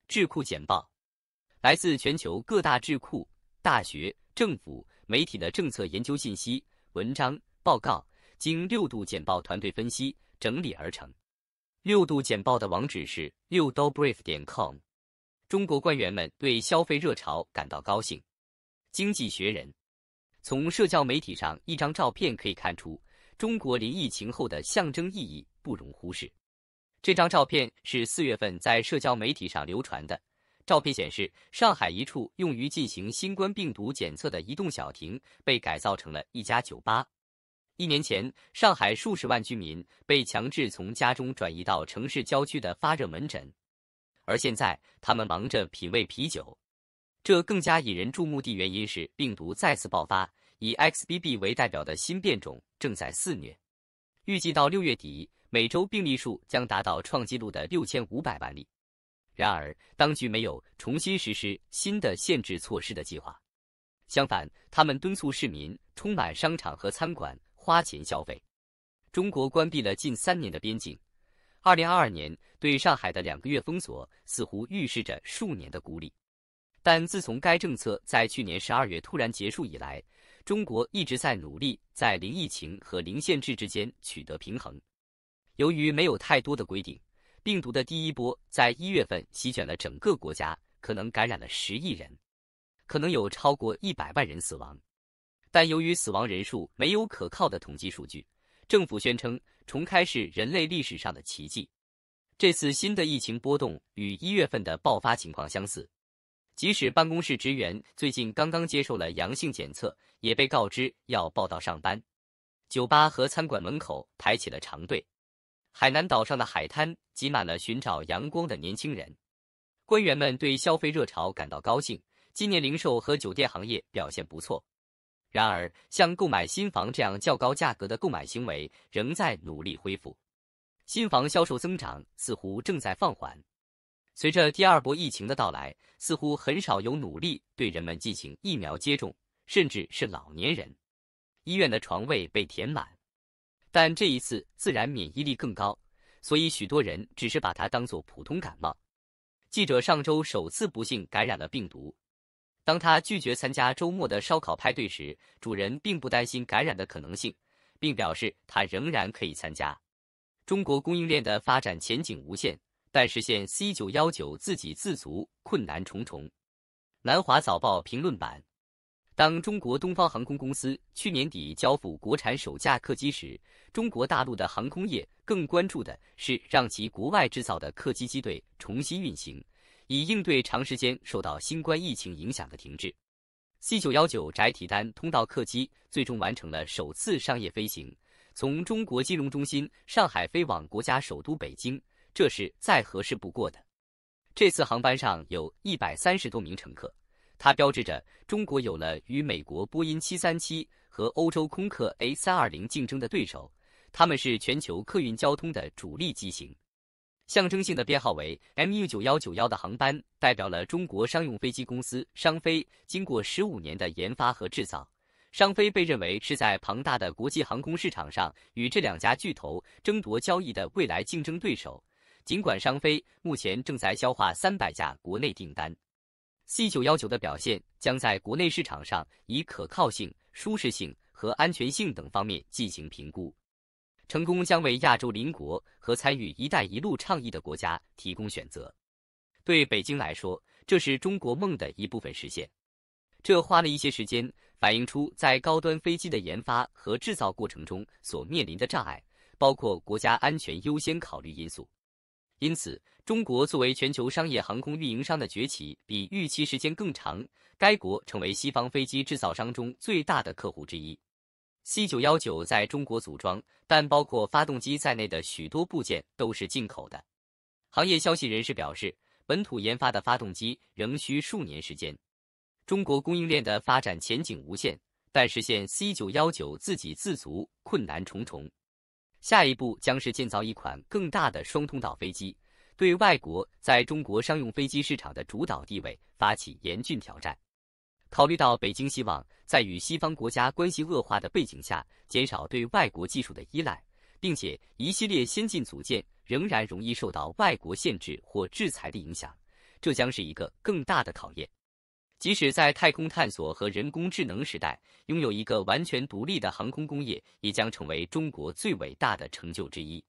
智库简报，来自全球各大智库、大学、政府、媒体的政策研究信息、文章、报告，经6度简报团队分析整理而成。6度简报的网址是6dobrief.com。中国官员们对消费热潮感到高兴。经济学人，从社交媒体上一张照片可以看出，中国临疫情后的象征意义不容忽视。这张照片是4月份在社交媒体上流传的。照片显示，上海一处用于进行新冠病毒检测的移动小亭被改造成了一家酒吧。1年前，上海数十万居民被强制从家中转移到城市郊区的发热门诊，而现在他们忙着品味啤酒。这更加引人注目的原因是病毒再次爆发，以 XBB 为代表的新变种正在肆虐。预计到6月底，每周病例数将达到创纪录的6500万例。然而，当局没有重新实施新的限制措施的计划，相反，他们敦促市民充满商场和餐馆，花钱消费。中国关闭了近3年的边境，2022年对上海的2个月封锁似乎预示着数年的孤立。但自从该政策在去年12月突然结束以来，中国一直在努力在零疫情和零限制之间取得平衡。由于没有太多的规定，病毒的第一波在1月份席卷了整个国家，可能感染了10亿人，可能有超过100万人死亡。但由于死亡人数没有可靠的统计数据，政府宣称重开是人类历史上的奇迹。这次新的疫情波动与1月份的爆发情况相似，即使办公室职员最近刚刚接受了阳性检测，也被告知要报到上班。酒吧和餐馆门口排起了长队。海南岛上的海滩挤满了寻找阳光的年轻人。官员们对消费热潮感到高兴，今年零售和酒店行业表现不错。然而，像购买新房这样较高价格的购买行为仍在努力恢复。新房销售增长似乎正在放缓。随着第2波疫情的到来，似乎很少有努力对人们进行疫苗接种，甚至是老年人。医院的床位被填满。但这一次自然免疫力更高，所以许多人只是把它当作普通感冒。记者上周首次不幸感染了病毒。当他拒绝参加周末的烧烤派对时，主人并不担心感染的可能性，并表示他仍然可以参加。中国供应链的发展前景无限，但实现 C919 自给自足困难重重。南华早报评论版，当中国东方航空公司去年底交付国产首架客机时，中国大陆的航空业更关注的是让其国外制造的客机机队重新运行，以应对长时间受到新冠疫情影响的停滞。C919 载体单通道客机最终完成了首次商业飞行，从中国金融中心上海飞往国家首都北京，这是再合适不过的。这次航班上有130多名乘客，它标志着中国有了与美国波音737和欧洲空客 A320 竞争的对手，他们是全球客运交通的主力机型。象征性的编号为 MU9191 的航班代表了中国商用飞机公司商飞经过15年的研发和制造。商飞被认为是在庞大的国际航空市场上与这2家巨头争夺交易的未来竞争对手，尽管商飞目前正在消化300架国内订单。C919 的表现将在国内市场上以可靠性、舒适性和安全性等方面进行评估。成功将为亚洲邻国和参与“一带一路”倡议的国家提供选择。对北京来说，这是中国梦的一部分实现。这花了一些时间，反映出在高端飞机的研发和制造过程中所面临的障碍，包括国家安全优先考虑因素。因此，中国作为全球商业航空运营商的崛起比预期时间更长，该国成为西方飞机制造商中最大的客户之一。C919 在中国组装，但包括发动机在内的许多部件都是进口的。行业消息人士表示，本土研发的发动机仍需数年时间。中国供应链的发展前景无限，但实现 C919 自给自足困难重重。下一步将是建造一款更大的双通道飞机，对外国在中国商用飞机市场的主导地位发起严峻挑战。考虑到北京希望在与西方国家关系恶化的背景下减少对外国技术的依赖，并且一系列先进组件仍然容易受到外国限制或制裁的影响，这将是一个更大的考验。即使在太空探索和人工智能时代，拥有一个完全独立的航空工业，也将成为中国最伟大的成就之一。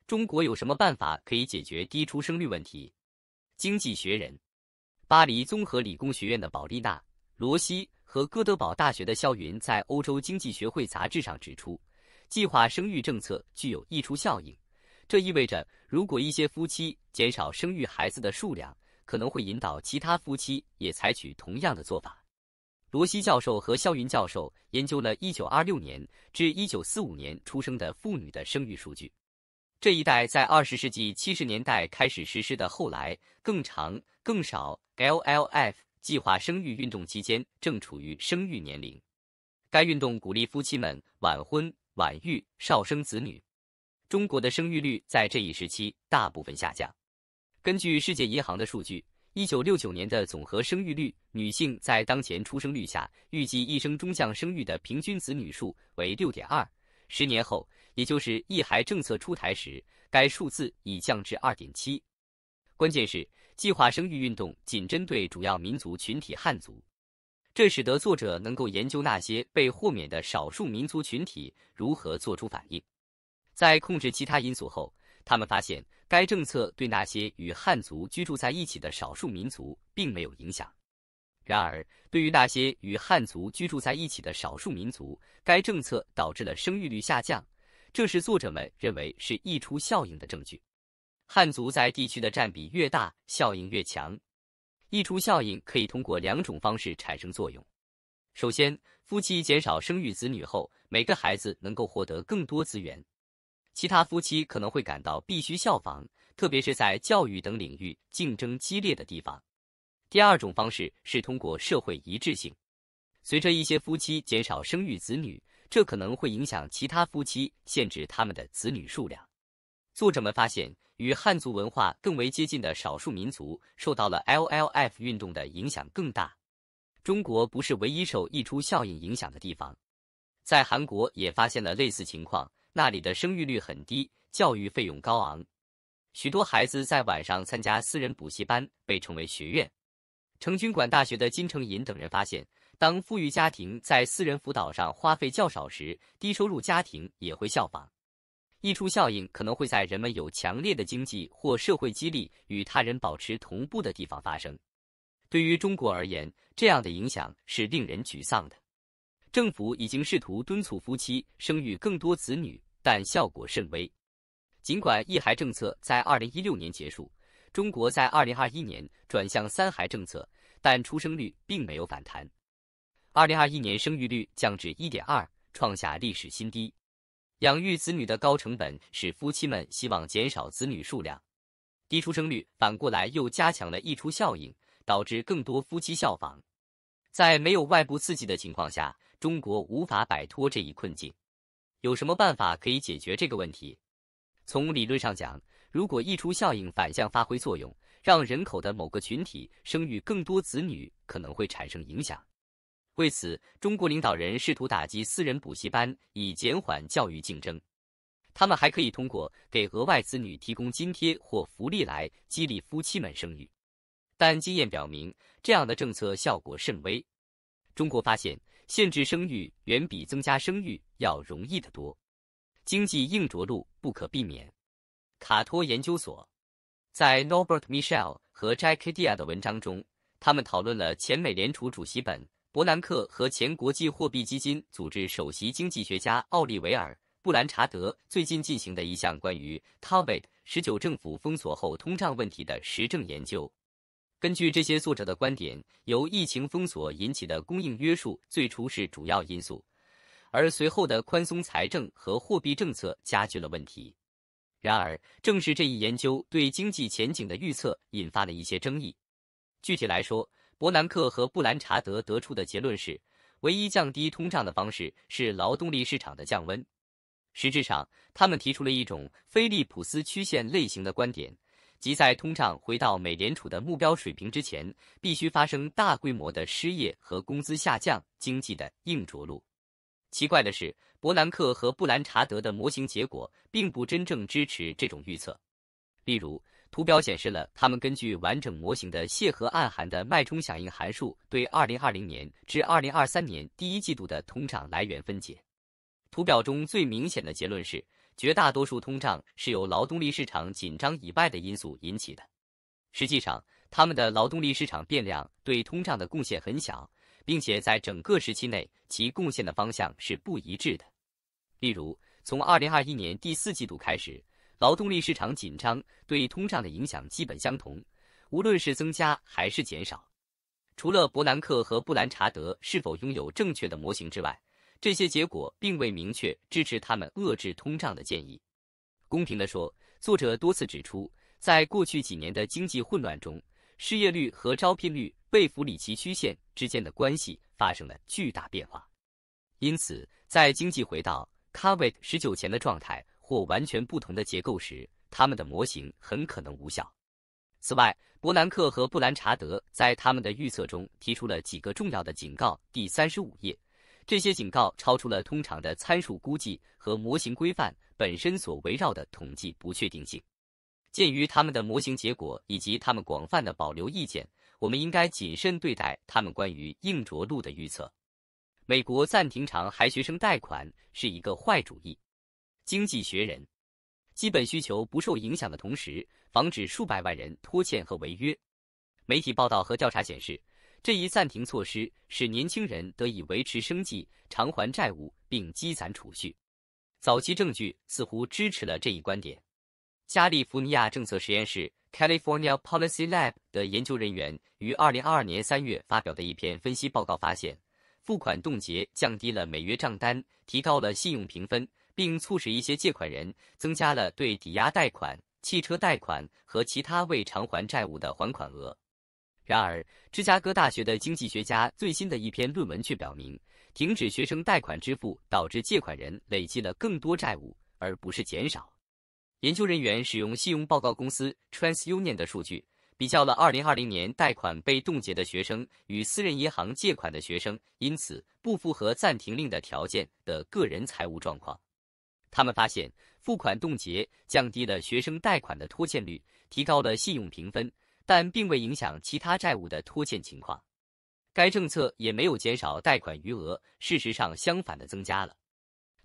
中国有什么办法可以解决低出生率问题？经济学人、巴黎综合理工学院的保利娜·罗西和哥德堡大学的肖云在欧洲经济学会杂志上指出，计划生育政策具有溢出效应。这意味着，如果一些夫妻减少生育孩子的数量，可能会引导其他夫妻也采取同样的做法。罗西教授和肖云教授研究了1926年至1945年出生的妇女的生育数据。这一代在20世纪70年代开始实施的后来更长更少 LLF 计划生育运动期间正处于生育年龄。该运动鼓励夫妻们晚婚、晚育、少生子女。中国的生育率在这一时期大部分下降。根据世界银行的数据，1969年的总和生育率，女性在当前出生率下，预计一生中降生育的平均子女数为 6.2，10年后，也就是一孩政策出台时，该数字已降至 2.7。关键是，计划生育运动仅针对主要民族群体汉族，这使得作者能够研究那些被豁免的少数民族群体如何做出反应。在控制其他因素后，他们发现该政策对那些与汉族居住在一起的少数民族并没有影响。然而，对于那些与汉族居住在一起的少数民族，该政策导致了生育率下降，这是作者们认为是溢出效应的证据。汉族在地区的占比越大，效应越强。溢出效应可以通过2种方式产生作用。首先，夫妻减少生育子女后，每个孩子能够获得更多资源。其他夫妻可能会感到必须效仿，特别是在教育等领域竞争激烈的地方。第二种方式是通过社会一致性。随着一些夫妻减少生育子女，这可能会影响其他夫妻限制他们的子女数量。作者们发现，与汉族文化更为接近的少数民族受到了 LLF 运动的影响更大。中国不是唯一受溢出效应影响的地方，在韩国也发现了类似情况。那里的生育率很低，教育费用高昂，许多孩子在晚上参加私人补习班，被称为学院。成均馆大学的金成银等人发现，当富裕家庭在私人辅导上花费较少时，低收入家庭也会效仿。溢出效应可能会在人们有强烈的经济或社会激励与他人保持同步的地方发生。对于中国而言，这样的影响是令人沮丧的。政府已经试图敦促夫妻生育更多子女，但效果甚微。尽管一孩政策在2016年结束，中国在2021年转向3孩政策，但出生率并没有反弹。2021年生育率降至 1.2， 创下历史新低。养育子女的高成本使夫妻们希望减少子女数量。低出生率反过来又加强了溢出效应，导致更多夫妻效仿。在没有外部刺激的情况下，中国无法摆脱这一困境。有什么办法可以解决这个问题？从理论上讲，如果溢出效应反向发挥作用，让人口的某个群体生育更多子女，可能会产生影响。为此，中国领导人试图打击私人补习班，以减缓教育竞争。他们还可以通过给额外子女提供津贴或福利来激励夫妻们生育。但经验表明，这样的政策效果甚微。中国发现，限制生育远比增加生育要容易得多，经济硬着陆不可避免。卡托研究所在 Norbert Michel 和 Jack Dia 的文章中，他们讨论了前美联储主席本·伯南克和前国际货币基金组织首席经济学家奥利维尔·布兰查德最近进行的一项关于 COVID-19 政府封锁后通胀问题的实证研究。根据这些作者的观点，由疫情封锁引起的供应约束最初是主要因素，而随后的宽松财政和货币政策加剧了问题。然而，正是这一研究对经济前景的预测引发了一些争议。具体来说，伯南克和布兰查德得出的结论是，唯一降低通胀的方式是劳动力市场的降温。实质上，他们提出了一种菲利普斯曲线类型的观点，即在通胀回到美联储的目标水平之前，必须发生大规模的失业和工资下降，经济的硬着陆。奇怪的是，伯南克和布兰查德的模型结果并不真正支持这种预测。例如，图表显示了他们根据完整模型的谢和暗含的脉冲响应函数对2020年至2023年第一季度的通胀来源分解。图表中最明显的结论是，绝大多数通胀是由劳动力市场紧张以外的因素引起的。实际上，他们的劳动力市场变量对通胀的贡献很小，并且在整个时期内其贡献的方向是不一致的。例如，从2021年第四季度开始，劳动力市场紧张对通胀的影响基本相同，无论是增加还是减少。除了伯南克和布兰查德是否拥有正确的模型之外，这些结果并未明确支持他们遏制通胀的建议。公平地说，作者多次指出，在过去几年的经济混乱中，失业率和招聘率贝弗里奇曲线之间的关系发生了巨大变化。因此，在经济回到 COVID-19 前的状态或完全不同的结构时，他们的模型很可能无效。此外，伯南克和布兰查德在他们的预测中提出了几个重要的警告。第35页，这些警告超出了通常的参数估计和模型规范本身所围绕的统计不确定性。鉴于他们的模型结果以及他们广泛的保留意见，我们应该谨慎对待他们关于硬着陆的预测。美国暂停偿还学生贷款是一个坏主意。经济学人，基本需求不受影响的同时，防止数百万人拖欠和违约。媒体报道和调查显示，这一暂停措施使年轻人得以维持生计、偿还债务并积攒储蓄。早期证据似乎支持了这一观点。加利福尼亚政策实验室 （California Policy Lab） 的研究人员于2022年3月发表的一篇分析报告发现，付款冻结降低了每月账单，提高了信用评分，并促使一些借款人增加了对抵押贷款、汽车贷款和其他未偿还债务的还款额。然而，芝加哥大学的经济学家最新的一篇论文却表明，停止学生贷款支付导致借款人累积了更多债务，而不是减少。研究人员使用信用报告公司 TransUnion 的数据，比较了2020年贷款被冻结的学生与私人银行借款的学生因此不符合暂停令的条件的个人财务状况。他们发现，付款冻结降低了学生贷款的拖欠率，提高了信用评分，但并未影响其他债务的拖欠情况。该政策也没有减少贷款余额，事实上相反的增加了。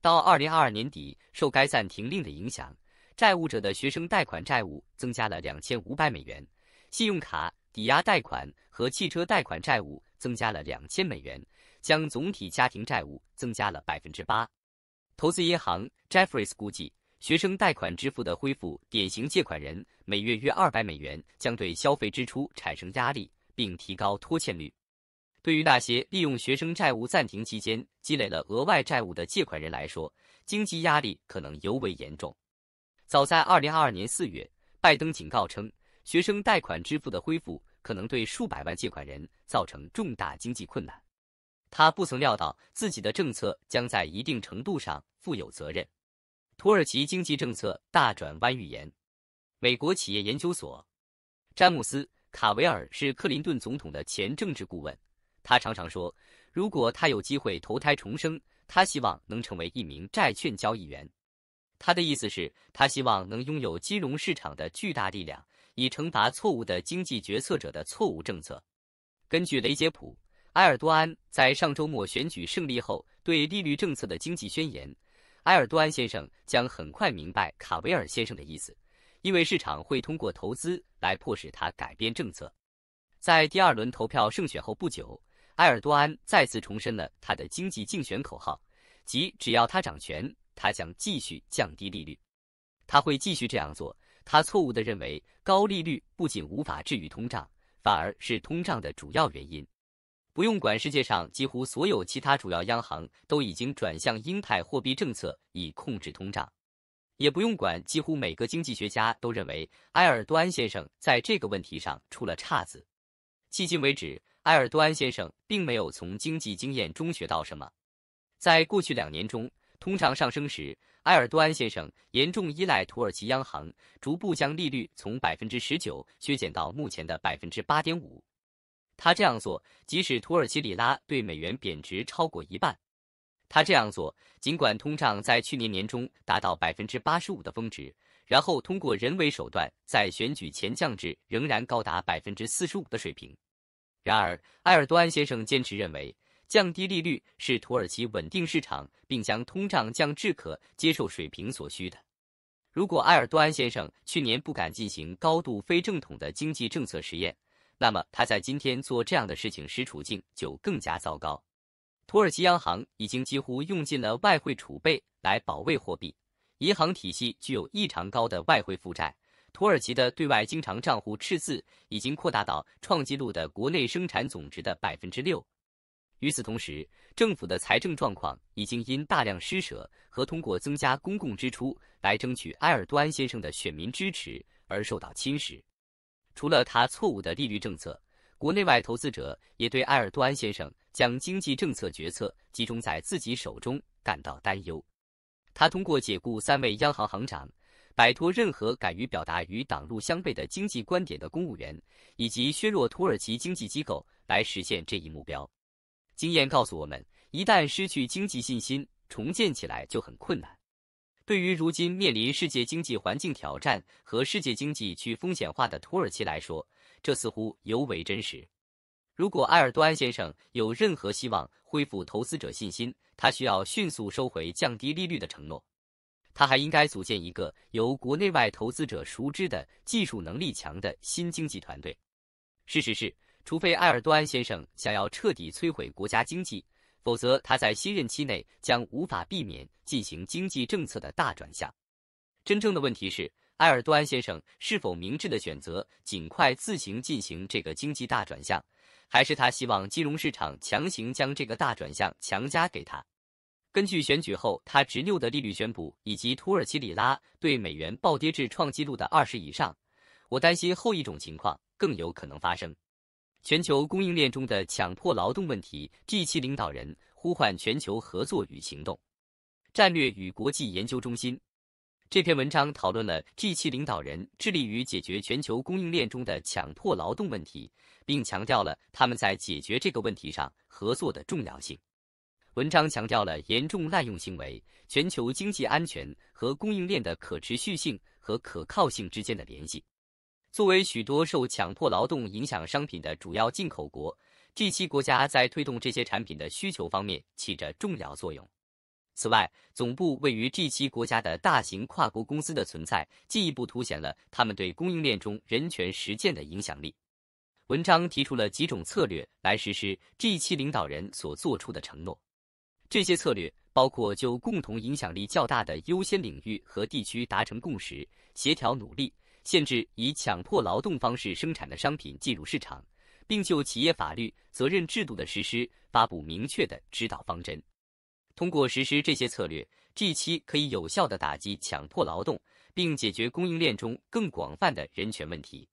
到2022年底，受该暂停令的影响，债务者的学生贷款债务增加了$2500，信用卡、抵押贷款和汽车贷款债务增加了$2000，将总体家庭债务增加了8%。投资银行 Jefferies 估计，学生贷款支付的恢复，典型借款人每月约$200将对消费支出产生压力，并提高拖欠率。对于那些利用学生债务暂停期间积累了额外债务的借款人来说，经济压力可能尤为严重。早在2022年4月，拜登警告称，学生贷款支付的恢复可能对数百万借款人造成重大经济困难。他不曾料到自己的政策将在一定程度上负有责任。土耳其经济政策大转弯预言。美国企业研究所，詹姆斯·卡维尔是克林顿总统的前政治顾问。他常常说，如果他有机会投胎重生，他希望能成为一名债券交易员。他的意思是，他希望能拥有金融市场的巨大力量，以惩罚错误的经济决策者的错误政策。根据雷杰普·埃尔多安在上周末选举胜利后对利率政策的经济宣言，埃尔多安先生将很快明白卡维尔先生的意思，因为市场会通过投资来迫使他改变政策。在第二轮投票胜选后不久，埃尔多安再次重申了他的经济竞选口号，即只要他掌权，他将继续降低利率。他会继续这样做。他错误地认为高利率不仅无法治愈通胀，反而是通胀的主要原因。不用管世界上几乎所有其他主要央行都已经转向鹰派货币政策以控制通胀，也不用管几乎每个经济学家都认为埃尔多安先生在这个问题上出了岔子。迄今为止，埃尔多安先生并没有从经济经验中学到什么。在过去2年中，通胀上升时，埃尔多安先生严重依赖土耳其央行，逐步将利率从19%削减到目前的8.5%。他这样做，即使土耳其里拉对美元贬值超过1半。他这样做，尽管通胀在去年年中达到85%的峰值，然后通过人为手段在选举前降至仍然高达45%的水平。然而，埃尔多安先生坚持认为，降低利率是土耳其稳定市场并将通胀降至可接受水平所需的。如果埃尔多安先生去年不敢进行高度非正统的经济政策实验，那么他在今天做这样的事情时处境就更加糟糕。土耳其央行已经几乎用尽了外汇储备来保卫货币，银行体系具有异常高的外汇负债，土耳其的对外经常账户赤字已经扩大到创纪录的国内生产总值的6%。与此同时，政府的财政状况已经因大量施舍和通过增加公共支出来争取埃尔多安先生的选民支持而受到侵蚀。除了他错误的利率政策，国内外投资者也对埃尔多安先生将经济政策决策集中在自己手中感到担忧。他通过解雇3位央行行长，摆脱任何敢于表达与党路相悖的经济观点的公务员，以及削弱土耳其经济机构来实现这一目标。经验告诉我们，一旦失去经济信心，重建起来就很困难。对于如今面临世界经济环境挑战和世界经济去风险化的土耳其来说，这似乎尤为真实。如果埃尔多安先生有任何希望恢复投资者信心，他需要迅速收回降低利率的承诺。他还应该组建一个由国内外投资者熟知的技术能力强的新经济团队。事实是，除非埃尔多安先生想要彻底摧毁国家经济，否则他在新任期内将无法避免进行经济政策的大转向。真正的问题是，埃尔多安先生是否明智地选择尽快自行进行这个经济大转向，还是他希望金融市场强行将这个大转向强加给他？根据选举后他执拗的利率宣布，以及土耳其里拉对美元暴跌至创纪录的20以上，我担心后一种情况更有可能发生。全球供应链中的强迫劳动问题 ，G7 领导人呼唤全球合作与行动。战略与国际研究中心这篇文章讨论了 G7 领导人致力于解决全球供应链中的强迫劳动问题，并强调了他们在解决这个问题上合作的重要性。文章强调了严重滥用行为、全球经济安全和供应链的可持续性和可靠性之间的联系。作为许多受强迫劳动影响商品的主要进口国， G7 国家在推动这些产品的需求方面起着重要作用。此外，总部位于 G7 国家的大型跨国公司的存在，进一步凸显了他们对供应链中人权实践的影响力。文章提出了几种策略来实施 G7 领导人所做出的承诺。这些策略包括就共同影响力较大的优先领域和地区达成共识，协调努力，限制以强迫劳动方式生产的商品进入市场，并就企业法律责任制度的实施发布明确的指导方针。通过实施这些策略， G7 可以有效地打击强迫劳动，并解决供应链中更广泛的人权问题。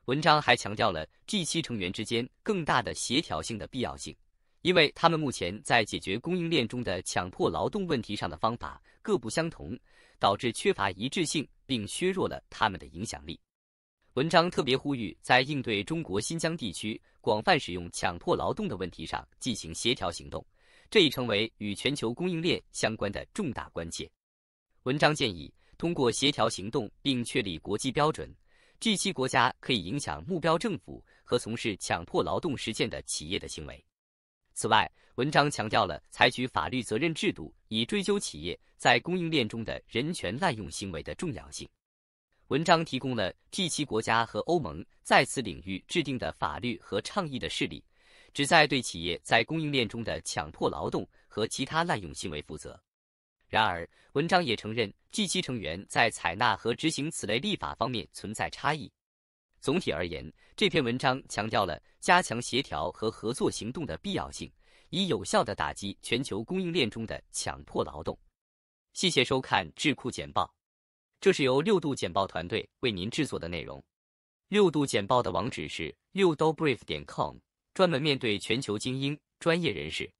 文章还强调了 G7 成员之间更大的协调性的必要性，因为他们目前在解决供应链中的强迫劳动问题上的方法各不相同，导致缺乏一致性，并削弱了他们的影响力。文章特别呼吁在应对中国新疆地区广泛使用强迫劳动的问题上进行协调行动，这已成为与全球供应链相关的重大关切。文章建议，通过协调行动并确立国际标准， G7 国家可以影响目标政府和从事强迫劳动实践的企业的行为。此外，文章强调了采取法律责任制度以追究企业在供应链中的人权滥用行为的重要性。文章提供了 G7 国家和欧盟在此领域制定的法律和倡议的事例，旨在对企业在供应链中的强迫劳动和其他滥用行为负责。然而，文章也承认 G7 成员在采纳和执行此类立法方面存在差异。总体而言，这篇文章强调了加强协调和合作行动的必要性，以有效地打击全球供应链中的强迫劳动。谢谢收看智库简报，这是由6度简报团队为您制作的内容。6度简报的网址是6dobrief.com，专门面对全球精英、专业人士。